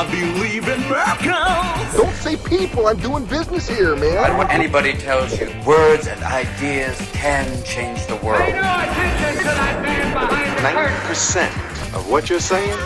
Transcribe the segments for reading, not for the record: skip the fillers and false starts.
I believe in miracles. Don't say people. I'm doing business here, man. I don't want anybody tells you words and ideas can change the world. Pay no attention to that man behind the curtain. 90% of what you're saying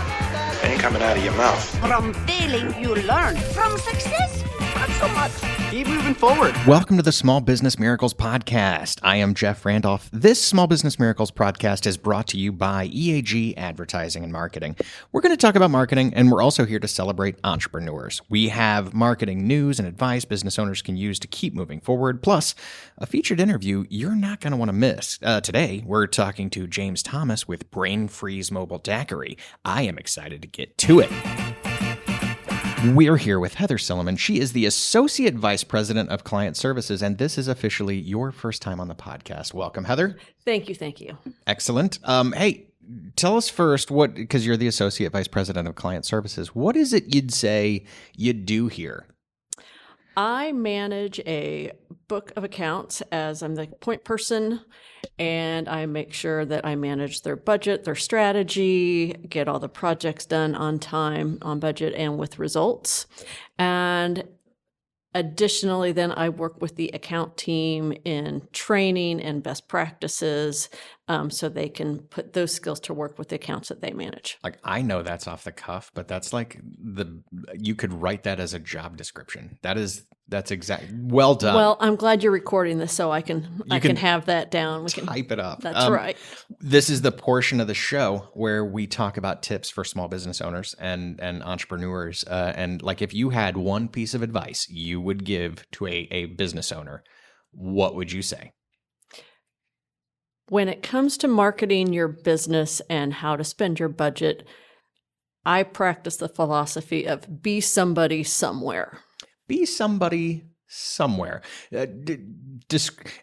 ain't coming out of your mouth. From failing, you learn. From success, not so much. Keep moving forward. Welcome to the Small Business Miracles Podcast. I am Jeff Randolph. This Small Business Miracles Podcast is brought to you by EAG Advertising and Marketing. We're going to talk about marketing, and we're also here to celebrate entrepreneurs. We have marketing news and advice business owners can use to keep moving forward, plus a featured interview you're not going to want to miss. Today, we're talking to James Thomas with Brain Freeze Mobile Daiquiri. I am excited to get to it. We're here with Heather Silliman. She is the Associate Vice President of Client Services, and this is officially your first time on the podcast. Welcome, Heather. Thank you. Thank you. Excellent. Hey, tell us first because you're the Associate Vice President of Client Services, what is it you'd say you do here? I manage a book of accounts as I'm the point person, and I make sure that I manage their budget, their strategy, get all the projects done on time, on budget, and with results. And additionally, then I work with the account team in training and best practices so they can put those skills to work with the accounts that they manage. Like, I know that's off the cuff, but that's like you could write that as a job description. That's exact. Well done. Well, I'm glad you're recording this so I can have that down. We can type it up. That's right. This is the portion of the show where we talk about tips for small business owners and entrepreneurs. And like, if you had one piece of advice you would give to a business owner, what would you say? When it comes to marketing your business and how to spend your budget, I practice the philosophy of be somebody somewhere. Be somebody somewhere.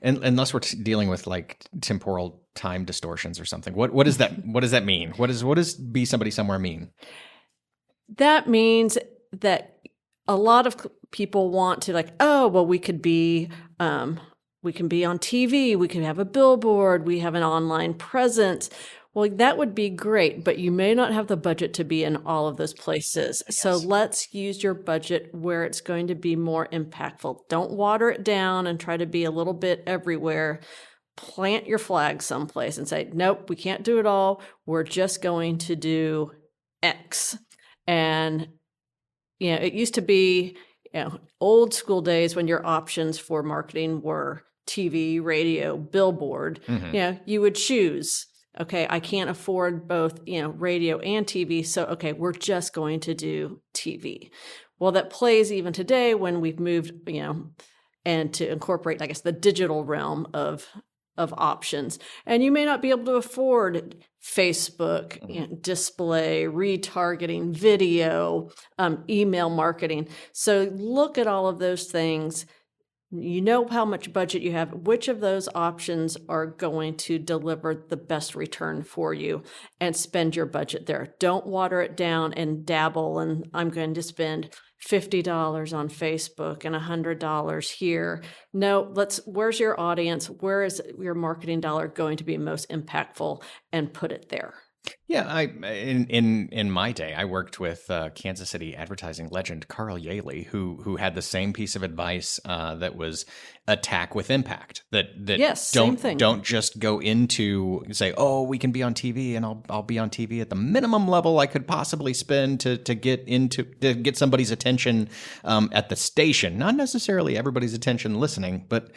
Unless we're dealing with like temporal time distortions or something. What does that mean? What does be somebody somewhere mean? That means that a lot of people want to we could be we can be on TV, we can have a billboard, we have an online presence. Well, that would be great, but you may not have the budget to be in all of those places. Yes. So let's use your budget where it's going to be more impactful. Don't water it down and try to be a little bit everywhere. Plant your flag someplace and say, nope, we can't do it all. We're just going to do X. And, it used to be, old school days when your options for marketing were TV, radio, billboard. Mm-hmm. You would choose. Okay, I can't afford both, radio and TV. So, okay, we're just going to do TV. Well, that plays even today when we've moved, and to incorporate, I guess, the digital realm of options. And you may not be able to afford Facebook, display, retargeting, video, email marketing. So look at all of those things. You know how much budget you have. Which of those options are going to deliver the best return for you, and spend your budget there. Don't water it down and dabble. And I'm going to spend $50 on Facebook and $100 here. No, where's your audience? Where is your marketing dollar going to be most impactful, and put it there. Yeah, in my day, I worked with Kansas City advertising legend Carl Yaley, who had the same piece of advice that was attack with impact. Don't just go into say, oh, we can be on TV, and I'll be on TV at the minimum level I could possibly spend to get somebody's attention at the station. Not necessarily everybody's attention listening, but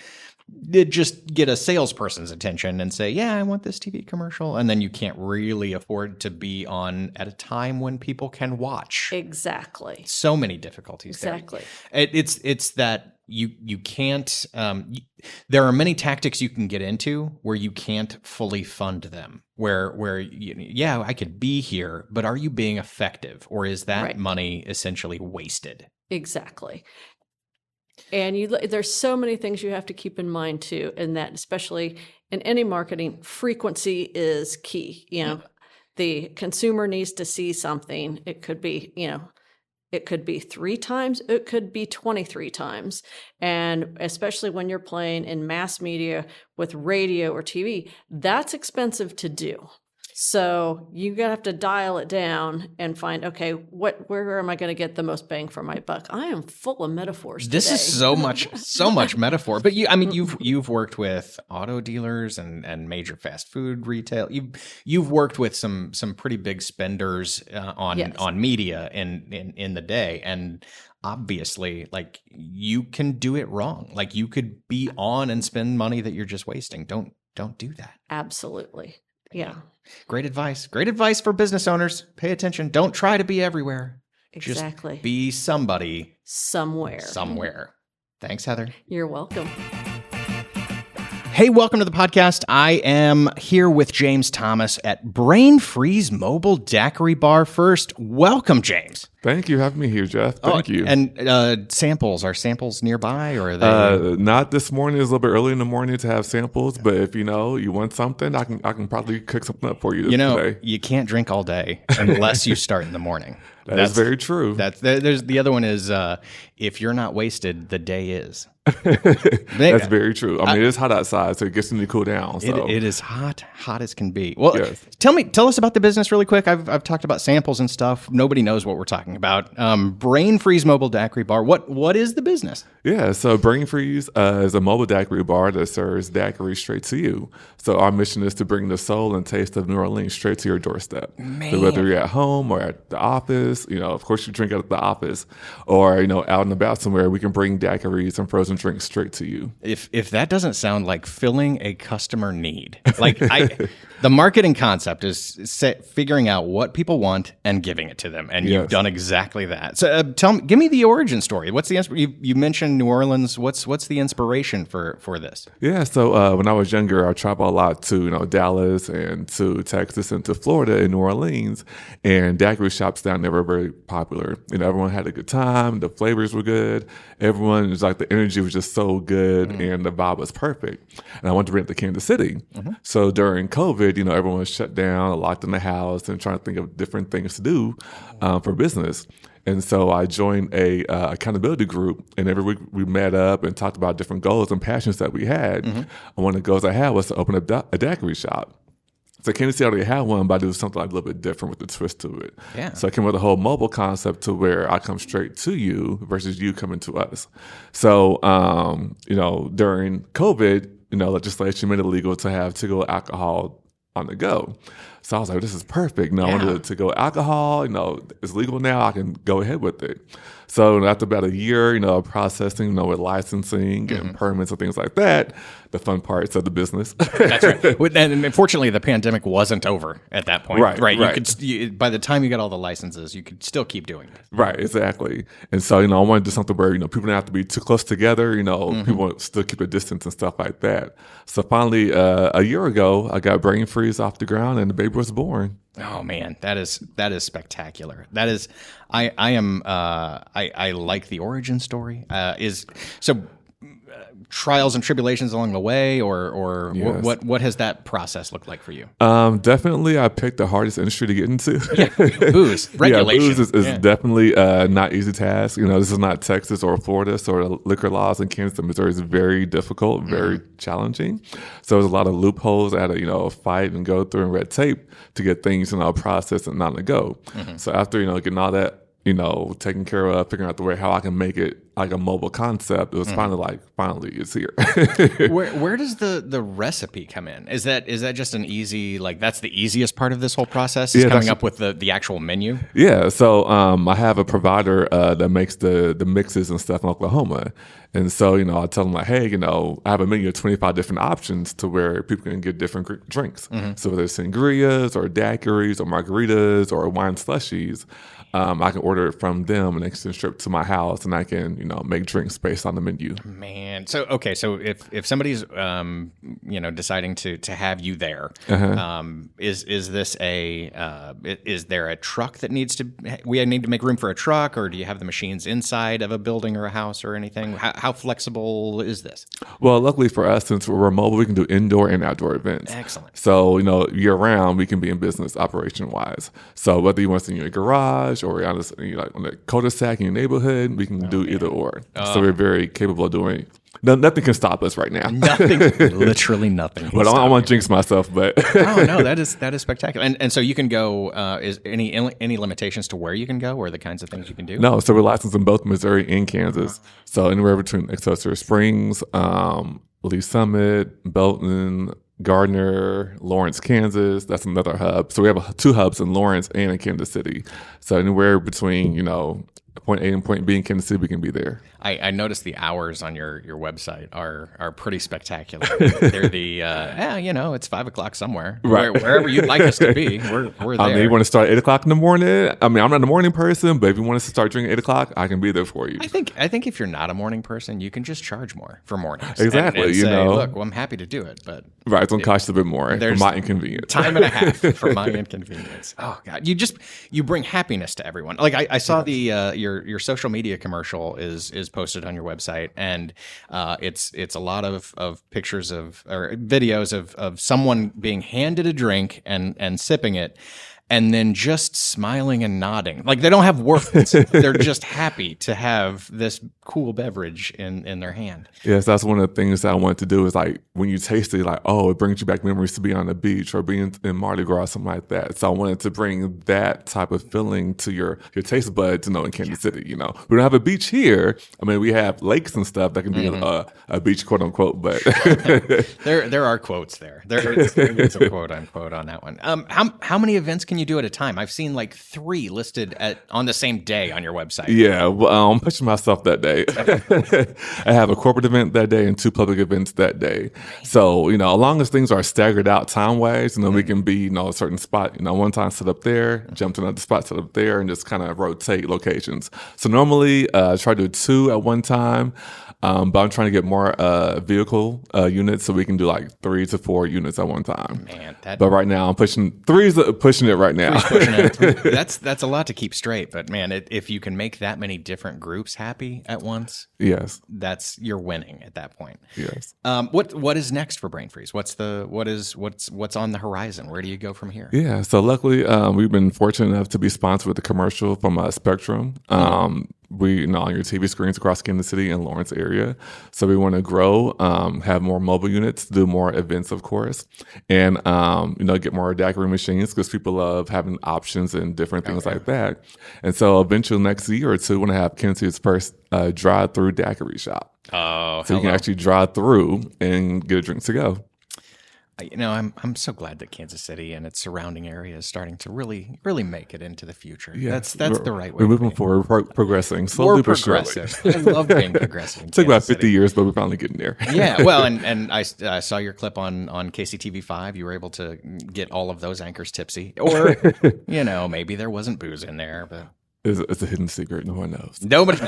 just get a salesperson's attention and say, yeah, I want this TV commercial. And then you can't really afford to be on at a time when people can watch. Exactly. So many difficulties. Exactly. There. It's that you can't, there are many tactics you can get into where you can't fully fund them, where I could be here, but are you being effective, or is that money essentially wasted? Exactly. And there's so many things you have to keep in mind too, and that especially in any marketing, frequency is key. The consumer needs to see something. It could be, it could be 3 times, it could be 23 times. And especially when you're playing in mass media with radio or TV, that's expensive to do. So you gotta have to dial it down and find, okay, where am I going to get the most bang for my buck? I am full of metaphors. This today. is so much metaphor. But you've worked with auto dealers and major fast food retail. You've worked with some pretty big spenders on media in the day, and obviously, like, you can do it wrong. Like, you could be on and spend money that you're just wasting. Don't do that. Absolutely. Yeah. Great advice. Great advice for business owners. Pay attention. Don't try to be everywhere. Exactly. Just be somebody somewhere. Thanks, Heather. You're welcome. Hey, welcome to the podcast. I am here with James Thomas at Brain Freeze Mobile Daiquiri Bar. First, welcome, James. Thank you for having me here, Jeff. Thank you. And samples. Are samples nearby, or are they? Not this morning. It's a little bit early in the morning to have samples, but if you want something, I can probably cook something up for you today. You can't drink all day unless you start in the morning. That's very true. There's the other one is if you're not wasted, the day is. That's very true. I mean, it's hot outside, so it gets to cool down. So. It is hot as can be. Well, yes. Tell us about the business really quick. I've talked about samples and stuff. Nobody knows what we're talking about. Brain Freeze Mobile Daiquiri Bar. What is the business? Yeah, so Brain Freeze is a mobile daiquiri bar that serves daiquiri straight to you. So our mission is to bring the soul and taste of New Orleans straight to your doorstep. Man. So whether you're at home or at the office, of course you drink out at the office, or out and about somewhere, we can bring daiquiris and frozen drinks straight to you. If that doesn't sound like filling a customer need, like the marketing concept is figuring out what people want and giving it to them, and you've done exactly that. So give me the origin story. What's the you mentioned New Orleans? What's the inspiration for this? Yeah, so when I was younger, I traveled a lot to Dallas and to Texas and to Florida and New Orleans, and daiquiri shops down there were very popular. Everyone had a good time. The flavors were good. Everyone was like, the energy was just so good, and the vibe was perfect. And I wanted to bring it to Kansas City. So during COVID, everyone was shut down, locked in the house, and trying to think of different things to do for business. And so I joined a accountability group, and every week we met up and talked about different goals and passions that we had. And one of the goals I had was to open a daiquiri shop. So Kansas City already had one, but I do something like a little bit different with the twist to it. Yeah. So I came with a whole mobile concept to where I come straight to you versus you coming to us. So, during COVID, legislation made it illegal to have to-go alcohol on the go. So I was like, this is perfect. I wanted to go alcohol. It's legal now. I can go ahead with it. So after about a year, of processing, with licensing and permits and things like that, the fun parts of the business. That's right. And unfortunately, the pandemic wasn't over at that point. Right. You could, by the time you got all the licenses, you could still keep doing it. Right, exactly. And so, I wanted to do something where, people don't have to be too close together. People still keep a distance and stuff like that. So finally, a year ago, I got Brain Freeze off the ground and the baby was born. Oh man, that is spectacular. That is, I like the origin story. Trials and tribulations along the way, or Yes. what has that process looked like for you? Definitely, I picked the hardest industry to get into. Booze regulation. Booze is definitely not easy task. This is not Texas or Florida, so the liquor laws in Kansas and Missouri is very difficult, very challenging. So there's a lot of loopholes I had to fight and go through and red tape to get things processed and on the go. So after getting all that taken care of, figuring out the way how I can make it like a mobile concept, it was finally it's here. Where does the recipe come in? Is that just an easy, that's the easiest part of this whole process, is coming up with the actual menu? Yeah, so I have a provider that makes the mixes and stuff in Oklahoma. And so, I tell them hey, I have a menu of 25 different options to where people can get different drinks. So whether it's sangrias or daiquiris or margaritas or wine slushies, I can order it from them and they can ship to my house, and I can, make drinks based on the menu. Man, so if somebody's deciding to have you there, is this is there a truck that we need to make room for a truck, or do you have the machines inside of a building or a house or anything? How flexible is this? Well, luckily for us, since we're mobile, we can do indoor and outdoor events. Excellent. So, year round, we can be in business operation wise. So whether you want to in your garage or on the cul-de-sac in your neighborhood, we can do either or. So we're very capable of doing No, nothing can stop us right now. Nothing, literally nothing. But I don't want to jinx myself. But oh no, that is spectacular. And so you can go. Is any limitations to where you can go, or the kinds of things you can do? no, so we're licensed in both Missouri and Kansas. So anywhere between Excelsior Springs, Lee Summit, Belton, Gardner, Lawrence, Kansas. That's another hub. So we have 2 hubs in Lawrence and in Kansas City. So anywhere between point A and point B in Kansas City, we can be there. I noticed the hours on your website are pretty spectacular. They're the it's 5 o'clock somewhere. Right. Wherever you'd like us to be, we're there. I mean, you want to start at 8 o'clock in the morning? I mean, I'm not a morning person, but if you want us to start drinking at 8 o'clock, I can be there for you. I think if you're not a morning person, you can just charge more for mornings. Exactly. And you say, know, look, well, I'm happy to do it, but right, it's gonna cost you a bit more for my inconvenience. Time and a half for my inconvenience. Oh God, you bring happiness to everyone. Like I saw the your social media commercial is posted on your website, and it's a lot of pictures or videos of someone being handed a drink and sipping it, and then just smiling and nodding. Like they don't have words. They're just happy to have this cool beverage in their hand. Yes, that's one of the things that I wanted to do is like when you taste it, like, oh, it brings you back memories to be on the beach or being in Mardi Gras, something like that. So I wanted to bring that type of feeling to your taste buds, in Kansas City. We don't have a beach here. I mean, we have lakes and stuff that can be a beach, quote unquote, but there are quotes there. There's a quote unquote on that one. How many events can you do at a time? I've seen like 3 listed on the same day on your website. Yeah, well, I'm pushing myself that day. I have a corporate event that day and 2 public events that day. So, as long as things are staggered out time-wise, we can be, a certain spot, one time sit up there, jump to another spot, sit up there, and just kind of rotate locations. So normally, I try to do 2 at one time. But I'm trying to get more vehicle units so we can do like 3 to 4 units at one time. Man, but right now I'm pushing 3's pushing it right now. That's a lot to keep straight. But man, if you can make that many different groups happy at once, yes, you're winning at that point. Yes. What is next for Brain Freeze? What's on the horizon? Where do you go from here? Yeah. So luckily, we've been fortunate enough to be sponsored with a commercial from Spectrum. We on your TV screens across Kansas City and Lawrence area. So we want to grow, have more mobile units, do more events, of course, and get more Daiquiri machines because people love having options and different things like that. And so eventually next year or 2, we want to have Kansas City's first drive-through Daiquiri shop. Oh, so you can actually drive through and get a drink to go. I'm so glad that Kansas City and its surrounding area is starting to really, really make it into the future. Yeah, that's the right way. We're moving forward, progressing slowly but surely. I love being progressive. It took about 50 years, but we're finally getting there. Yeah, well, and I saw your clip on KCTV5. You were able to get all of those anchors tipsy, or maybe there wasn't booze in there, but. It's a hidden secret. No one knows. Nobody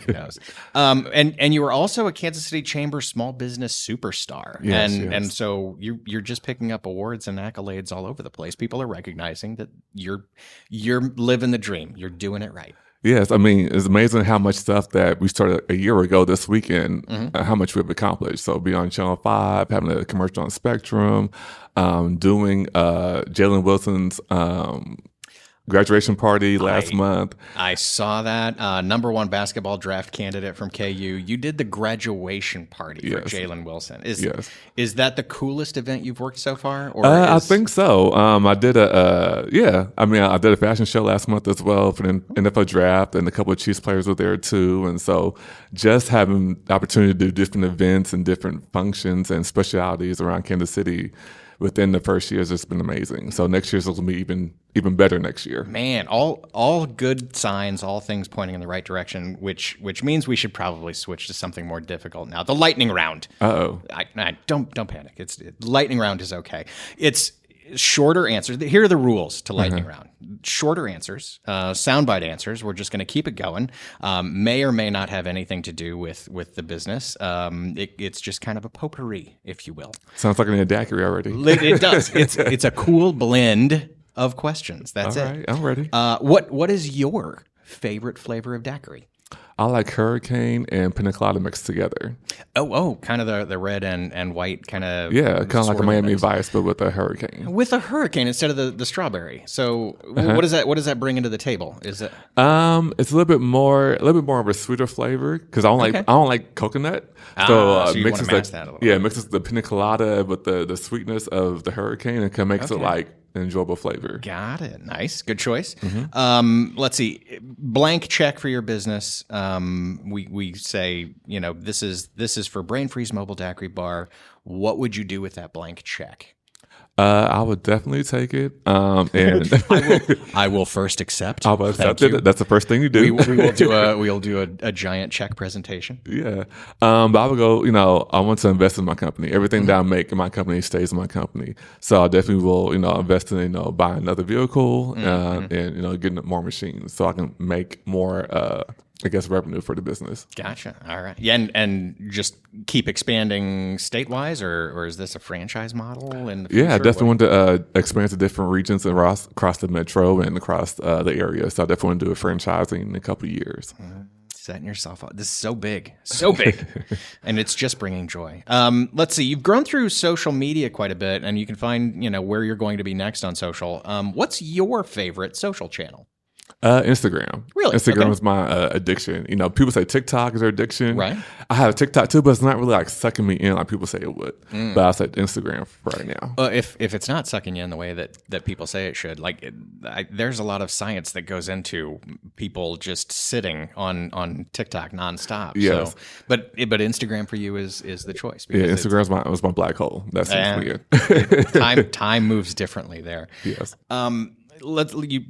knows. And you were also a Kansas City Chamber Small Business Superstar. Yes, and so you're just picking up awards and accolades all over the place. People are recognizing that you're living the dream. You're doing it right. Yes, I mean, it's amazing how much stuff that we started a year ago this weekend, how much we've accomplished. So be on Channel 5, having a commercial on Spectrum, doing Jalen Wilson's graduation party last month. I saw that. #1 basketball draft candidate from KU. You did the graduation party for Jalen Wilson. Is that the coolest event you've worked so far? Or I think so. I did I did a fashion show last month as well for the NFL draft, and a couple of Chiefs players were there too. And so just having the opportunity to do different events and different functions and specialities around Kansas City within the first year has just been amazing. So next year's going to be even better next year. Man, all good signs, all things pointing in the right direction, which means we should probably switch to something more difficult now. The lightning round. Uh-oh. Don't panic. Lightning round is okay. It's shorter answers. Here are the rules to lightning round. Shorter answers, soundbite answers. We're just going to keep it going. May or may not have anything to do with the business. It's just kind of a potpourri, if you will. Sounds like a daiquiri already. It does. It's a cool blend of questions. That's all right, I'm ready. What is your favorite flavor of daiquiri? I like hurricane and pina colada mixed together. Oh, kind of the red and white kind of. Yeah, kind of like a Miami mix. Vice, but with a hurricane. With a hurricane instead of the strawberry. So what does that bring into the table? Is it? It's a little bit more of a sweeter flavor because I don't like coconut. So you mixes wanna match that a little bit. mixes the pina colada with the sweetness of the hurricane and kind of makes it like an enjoyable flavor. Got it. Nice. Good choice. Mm-hmm. Let's see. Blank check for your business. We say, this is for Brain Freeze Mobile Daiquiri Bar. What would you do with that blank check? I would definitely take it. And I will first accept. I'll accept it. That's the first thing you do. We'll do a giant check presentation. Yeah. But I would go, I want to invest in my company. Everything that I make in my company stays in my company. So I definitely will, invest in, buying another vehicle and, getting more machines so I can make more, revenue for the business. Gotcha. All right. Yeah, and just keep expanding state-wise, or is this a franchise model in the future? Yeah, I definitely want to expand to different regions across the metro and across the area. So I definitely want to do a franchising in a couple of years. Setting yourself up. This is so big, and it's just bringing joy. Let's see. You've grown through social media quite a bit, and you can find where you're going to be next on social. What's your favorite social channel? Instagram. Really? Instagram Okay. is my addiction. People say TikTok is their addiction. Right. I have a TikTok too, but it's not really like sucking me in like people say it would. But I say Instagram for right now. If it's not sucking you in the way that people say it should, there's a lot of science that goes into people just sitting on TikTok nonstop. Yes. So, but Instagram for you is the choice. Yeah, Instagram was my black hole. That's me. Time moves differently there. Yes.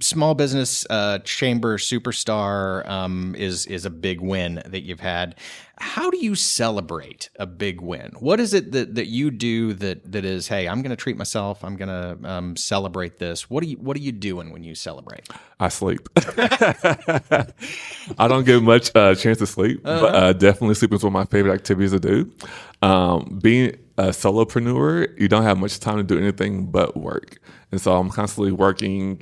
Small business chamber superstar is a big win that you've had. How do you celebrate a big win? What is it that you do that is, hey, I'm going to treat myself. I'm going to celebrate this. What are you doing when you celebrate? I sleep. I don't get much chance to sleep, but definitely sleeping is one of my favorite activities to do. Being a solopreneur, you don't have much time to do anything but work. And so I'm constantly working,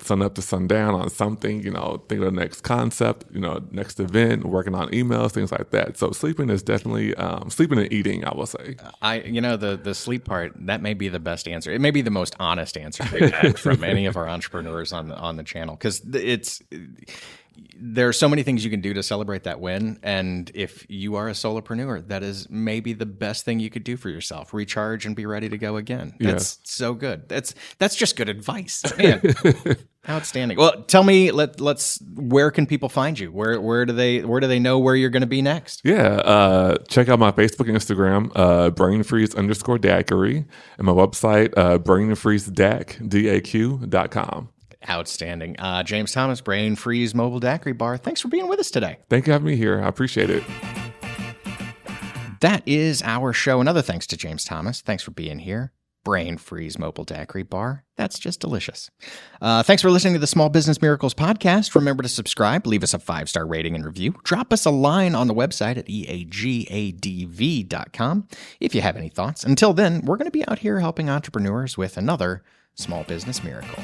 sun up to sundown on something, thinking of the next concept, next event, working on emails, things like that. So sleeping is definitely sleeping and eating, I will say. The sleep part, that may be the best answer. It may be the most honest answer we've had from any of our entrepreneurs on the channel, because there are so many things you can do to celebrate that win. And if you are a solopreneur, that is maybe the best thing you could do for yourself. Recharge and be ready to go again. That's so good. That's just good advice. Man, outstanding. Well, tell me, where can people find you? Where do they know where you're going to be next? Yeah. Check out my Facebook and Instagram, brainfreeze_daiquiri, and my website, brainfreezedaq.com. Outstanding. James Thomas, Brain Freeze Mobile Daiquiri Bar. Thanks for being with us today. Thank you for having me here. I appreciate it. That is our show. Another thanks to James Thomas. Thanks for being here. Brain Freeze Mobile Daiquiri Bar. That's just delicious. Thanks for listening to the Small Business Miracles podcast. Remember to subscribe, leave us a 5-star rating and review. Drop us a line on the website at eagadv.com if you have any thoughts. Until then, we're going to be out here helping entrepreneurs with another Small Business Miracle.